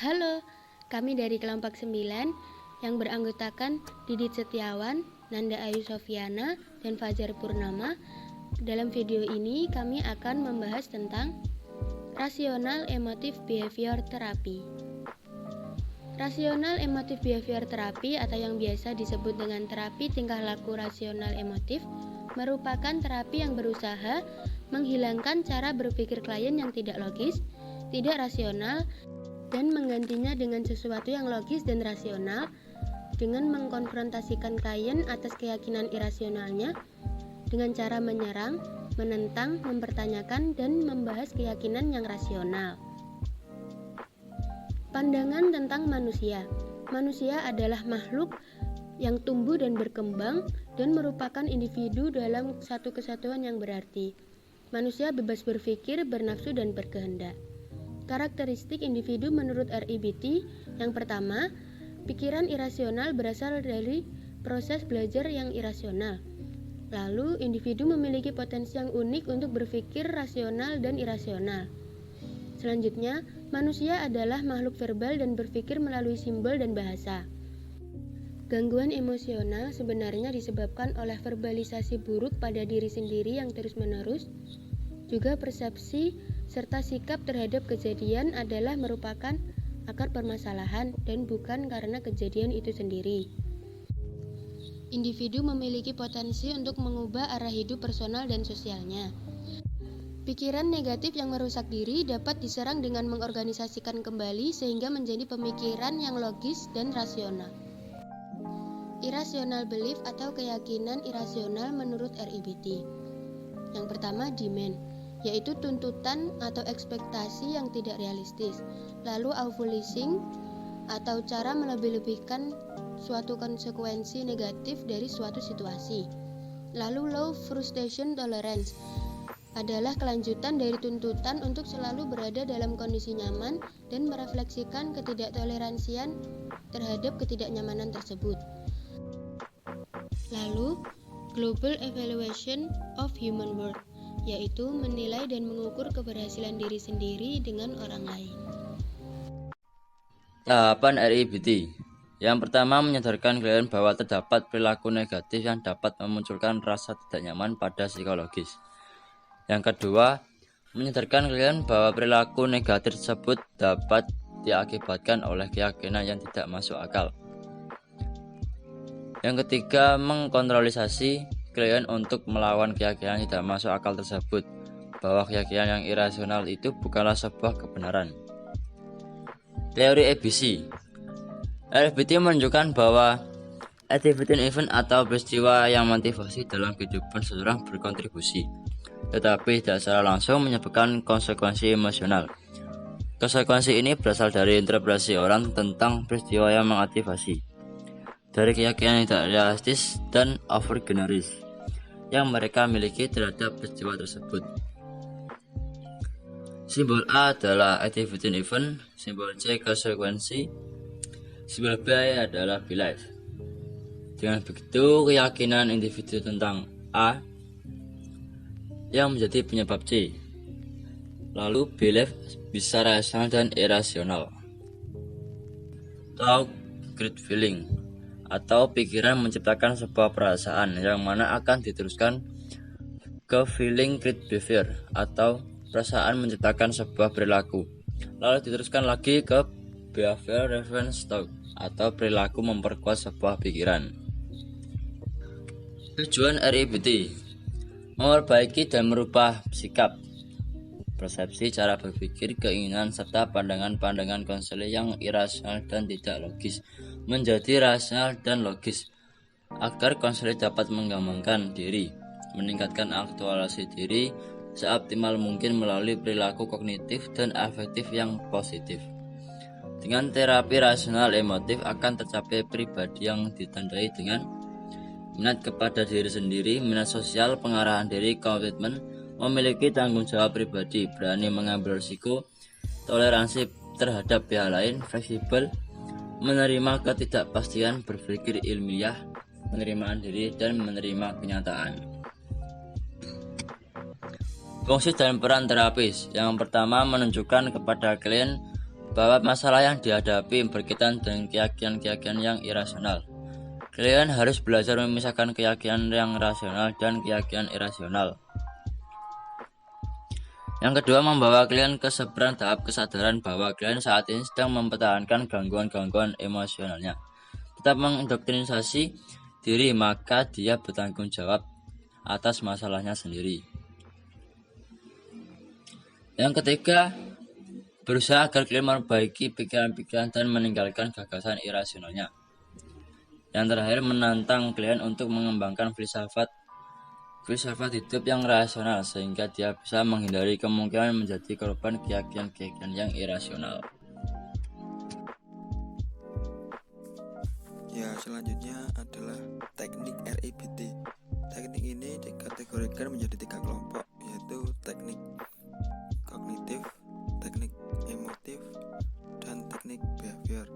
Halo, kami dari kelompok 9 yang beranggotakan Didit Setiawan, Nanda Ayu Sofiana, dan Fajar Purnama. Dalam video ini kami akan membahas tentang Rasional Emotive Behavior Therapy. Rasional Emotive Behavior Therapy atau yang biasa disebut dengan terapi tingkah laku rasional emotif merupakan terapi yang berusaha menghilangkan cara berpikir klien yang tidak logis, tidak rasional, dan menggantinya dengan sesuatu yang logis dan rasional dengan mengkonfrontasikan klien atas keyakinan irasionalnya dengan cara menyerang, menentang, mempertanyakan, dan membahas keyakinan yang rasional. Pandangan tentang manusia. Manusia adalah makhluk yang tumbuh dan berkembang dan merupakan individu dalam satu kesatuan yang berarti. Manusia bebas berpikir, bernafsu, dan berkehendak. Karakteristik individu menurut RIBT. Yang pertama, pikiran irasional berasal dari proses belajar yang irasional. Lalu, individu memiliki potensi yang unik untuk berpikir rasional dan irasional. Selanjutnya, manusia adalah makhluk verbal dan berpikir melalui simbol dan bahasa. Gangguan emosional sebenarnya disebabkan oleh verbalisasi buruk pada diri sendiri yang terus-menerus. Juga persepsi serta sikap terhadap kejadian adalah merupakan akar permasalahan dan bukan karena kejadian itu sendiri. Individu memiliki potensi untuk mengubah arah hidup personal dan sosialnya. Pikiran negatif yang merusak diri dapat diserang dengan mengorganisasikan kembali sehingga menjadi pemikiran yang logis dan rasional. Irrational belief atau keyakinan irasional menurut RIBT. Yang pertama, demand, yaitu tuntutan atau ekspektasi yang tidak realistis. Lalu avulizing atau cara melebih-lebihkan suatu konsekuensi negatif dari suatu situasi. Lalu low frustration tolerance adalah kelanjutan dari tuntutan untuk selalu berada dalam kondisi nyaman dan merefleksikan ketidaktoleransian terhadap ketidaknyamanan tersebut. Lalu, global evaluation of human worth, yaitu menilai dan mengukur keberhasilan diri sendiri dengan orang lain. Tahapan RIBT. Yang pertama, menyadarkan klien bahwa terdapat perilaku negatif yang dapat memunculkan rasa tidak nyaman pada psikologis. Yang kedua, menyadarkan klien bahwa perilaku negatif tersebut dapat diakibatkan oleh keyakinan yang tidak masuk akal. Yang ketiga, mengkontrolisasi klien untuk melawan keyakinan yang tidak masuk akal tersebut, bahwa keyakinan yang irasional itu bukanlah sebuah kebenaran. Teori ABC. RIBT menunjukkan bahwa activity event atau peristiwa yang motivasi dalam kehidupan seseorang berkontribusi, tetapi tidak secara langsung menyebabkan konsekuensi emosional. Konsekuensi ini berasal dari interpretasi orang tentang peristiwa yang mengaktifasi, dari keyakinan yang tidak realistis dan overgeneralize yang mereka miliki terhadap peristiwa tersebut. Simbol A adalah activity event, simbol C konsekuensi, simbol B adalah belief. Dengan begitu, keyakinan individu tentang A yang menjadi penyebab C. Lalu belief bisa rasional dan irasional. Thought, great feeling, atau pikiran menciptakan sebuah perasaan yang mana akan diteruskan ke feeling great behavior, atau perasaan menciptakan sebuah perilaku, lalu diteruskan lagi ke behavior reference thought, atau perilaku memperkuat sebuah pikiran. Tujuan RIBT: memperbaiki dan merubah sikap, persepsi, cara berpikir, keinginan, serta pandangan-pandangan konseling yang irasional dan tidak logis menjadi rasional dan logis, agar konseling dapat mengembangkan diri, meningkatkan aktualisasi diri seoptimal mungkin melalui perilaku kognitif dan afektif yang positif. Dengan terapi rasional emotif akan tercapai pribadi yang ditandai dengan minat kepada diri sendiri, minat sosial, pengarahan diri, komitmen, memiliki tanggung jawab pribadi, berani mengambil risiko, toleransi terhadap pihak lain, fleksibel, menerima ketidakpastian, berpikir ilmiah, penerimaan diri, dan menerima kenyataan. Fungsi dan peran terapis. Yang pertama, menunjukkan kepada klien bahwa masalah yang dihadapi berkaitan dengan keyakinan-keyakinan yang irasional. Klien harus belajar memisahkan keyakinan yang rasional dan keyakinan irasional. Yang kedua, membawa klien ke seberang tahap kesadaran bahwa klien saat ini sedang mempertahankan gangguan-gangguan emosionalnya. Tetap mengindoktrinisasi diri, maka dia bertanggung jawab atas masalahnya sendiri. Yang ketiga, berusaha agar klien memperbaiki pikiran-pikiran dan meninggalkan gagasan irasionalnya. Yang terakhir, menantang klien untuk mengembangkan filsafat hidup yang rasional sehingga dia bisa menghindari kemungkinan menjadi korban keyakinan-keyakinan yang irasional. Ya, selanjutnya adalah teknik REBT. Teknik ini dikategorikan menjadi 3 kelompok, yaitu teknik kognitif, teknik emotif, dan teknik behavior.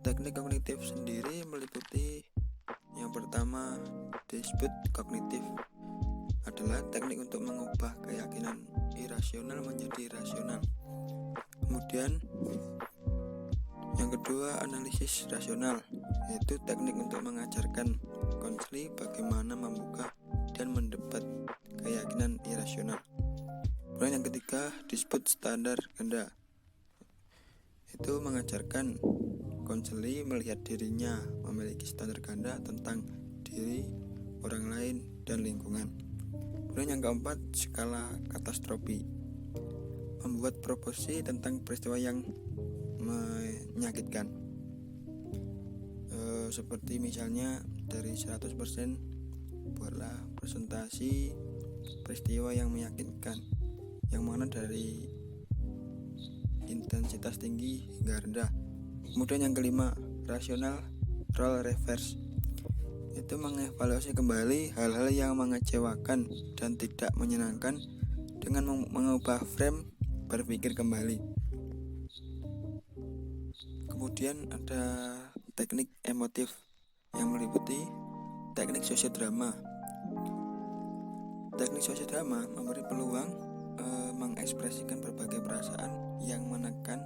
Teknik kognitif sendiri meliputi yang pertama, disebut kognitif adalah teknik untuk mengubah keyakinan irasional menjadi rasional. Kemudian yang kedua, analisis rasional, yaitu teknik untuk mengajarkan konseli bagaimana membuka dan mendebat keyakinan irasional. Kemudian yang ketiga, disebut standar ganda, itu mengajarkan konseli melihat dirinya memiliki standar ganda tentang diri, orang lain, dan lingkungan. Kemudian yang keempat, skala katastrofi, membuat proposi tentang peristiwa yang menyakitkan, seperti misalnya dari 100% buatlah presentasi peristiwa yang menyakitkan, yang mana dari intensitas tinggi hingga rendah. Kemudian yang kelima, rasional role reverse, itu mengevaluasi kembali hal-hal yang mengecewakan dan tidak menyenangkan dengan mengubah frame berpikir kembali. Kemudian ada teknik emotif yang meliputi teknik sosiodrama. Teknik sosiodrama memberi peluang mengekspresikan berbagai perasaan yang menekan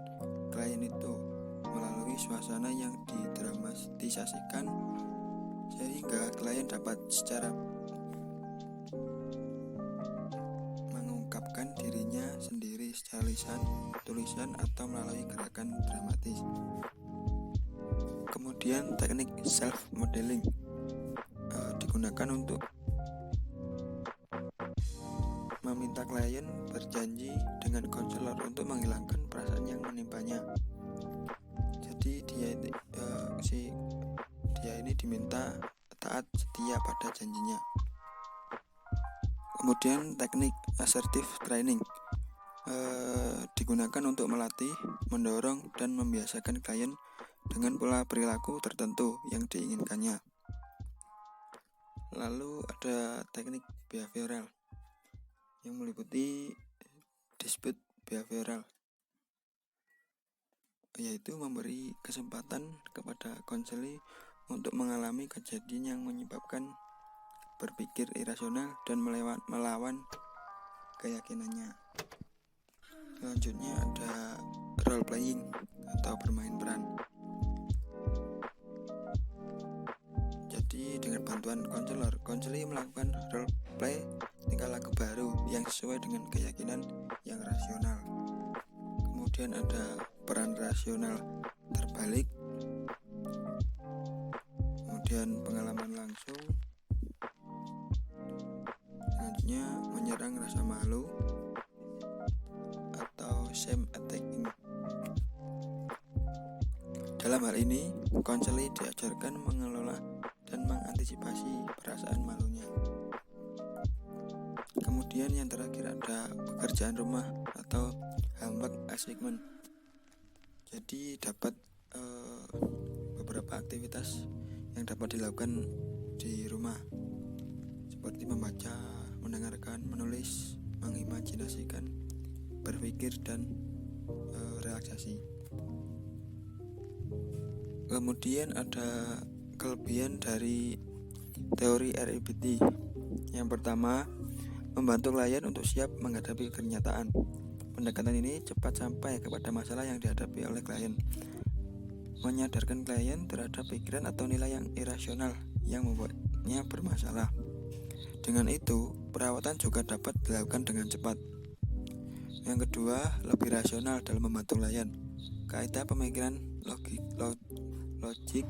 klien itu melalui suasana yang didramatisasikan sehingga klien dapat secara mengungkapkan dirinya sendiri secara lisan, tulisan, atau melalui gerakan dramatis. Kemudian teknik self modeling digunakan untuk meminta klien berjanji dengan konselor untuk menghilangkan perasaan yang menimpanya. Jadi dia ini diminta taat setia pada janjinya. Kemudian teknik assertive training digunakan untuk melatih, mendorong, dan membiasakan klien dengan pola perilaku tertentu yang diinginkannya. Lalu ada teknik behavioral yang meliputi dispute behavioral, yaitu memberi kesempatan kepada konseli untuk mengalami kejadian yang menyebabkan berpikir irasional dan melawan keyakinannya. Selanjutnya ada role playing atau bermain peran. Jadi dengan bantuan konselor, konseli melakukan role play tingkah laku baru yang sesuai dengan keyakinan yang rasional. Kemudian ada peran rasional terbalik, kemudian pengalaman langsung, selanjutnya menyerang rasa malu atau shame attacking. Dalam hal ini, konseli diajarkan mengelola dan mengantisipasi perasaan malunya. Kemudian yang terakhir ada pekerjaan rumah atau homework assignment. Jadi dapat beberapa aktivitas yang dapat dilakukan di rumah, seperti membaca, mendengarkan, menulis, mengimajinasikan, berpikir, dan relaksasi. Kemudian ada kelebihan dari teori REBT. Yang pertama, membantu klien untuk siap menghadapi kenyataan. Pendekatan ini cepat sampai kepada masalah yang dihadapi oleh klien, menyadarkan klien terhadap pikiran atau nilai yang irasional yang membuatnya bermasalah. Dengan itu, perawatan juga dapat dilakukan dengan cepat. Yang kedua, lebih rasional dalam membantu klien. Kaidah pemikiran logik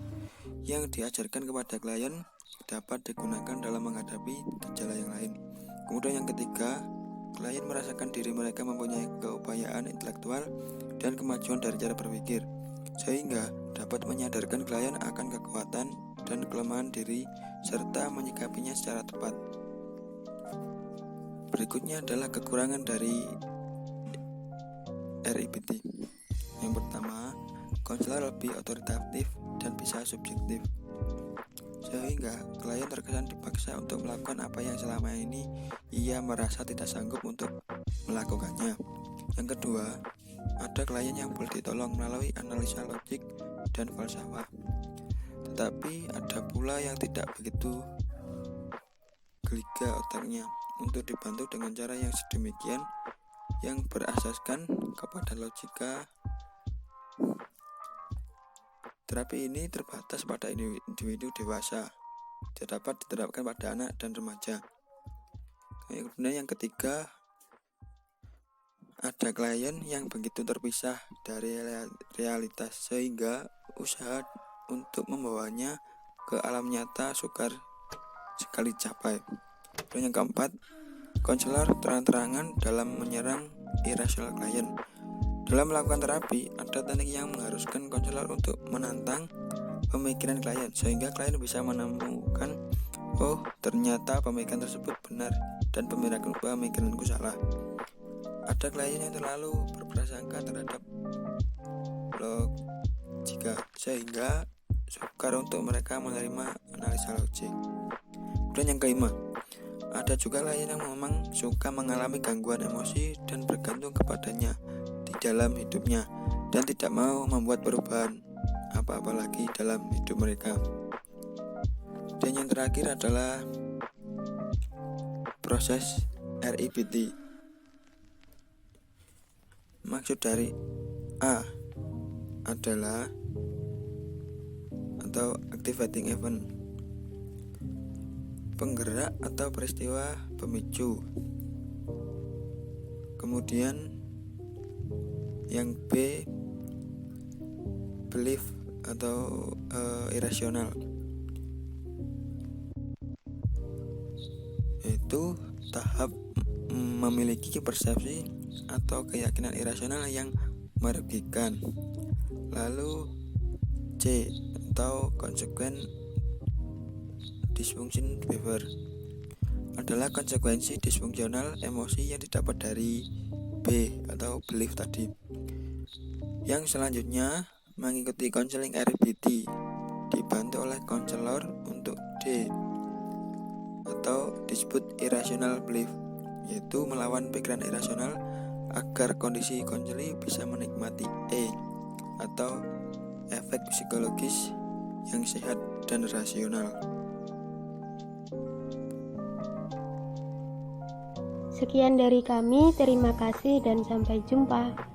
yang diajarkan kepada klien dapat digunakan dalam menghadapi gejala yang lain. Kemudian yang ketiga, klien merasakan diri mereka mempunyai keupayaan intelektual dan kemajuan dari cara berpikir, sehingga dapat menyadarkan klien akan kekuatan dan kelemahan diri serta menyikapinya secara tepat. Berikutnya adalah kekurangan dari RIPT. Yang pertama, konselor lebih otoritatif dan bisa subjektif, sehingga klien terkesan dipaksa untuk melakukan apa yang selama ini ia merasa tidak sanggup untuk melakukannya. Yang kedua, ada klien yang boleh ditolong melalui analisa logik dan falsafah, tetapi ada pula yang tidak begitu geliga otaknya untuk dibantu dengan cara yang sedemikian yang berasaskan kepada logika. Terapi ini terbatas pada individu dewasa, tidak dapat diterapkan pada anak dan remaja. Kemudian yang ketiga, ada klien yang begitu terpisah dari realitas sehingga usaha untuk membawanya ke alam nyata sukar sekali capai. Dan yang keempat, konselor terang-terangan dalam menyerang irasional klien. Dalam melakukan terapi, ada teknik yang mengharuskan konselor untuk menantang pemikiran klien, sehingga klien bisa menemukan, oh ternyata pemikiran tersebut benar dan pemikiranku salah. Ada klien yang terlalu berprasangka terhadap logika, sehingga sukar untuk mereka menerima analisa logik. Dan yang kelima, ada juga klien yang memang suka mengalami gangguan emosi dan bergantung kepadanya di dalam hidupnya dan tidak mau membuat perubahan apa-apa lagi dalam hidup mereka. Dan yang terakhir adalah proses RIPT. Maksud dari A adalah atau activating event, penggerak atau peristiwa pemicu. Kemudian yang B, belief atau irasional, yaitu tahap memiliki persepsi atau keyakinan irasional yang merugikan. Lalu C atau consequent dysfunction behavior adalah konsekuensi disfungsional emosi yang didapat dari B atau belief tadi. Yang selanjutnya mengikuti konseling RBT dibantu oleh konselor untuk D atau dispute irrational belief, yaitu melawan pikiran irasional agar kondisi konseli bisa menikmati E atau efek psikologis yang sehat dan rasional. Sekian dari kami, terima kasih dan sampai jumpa.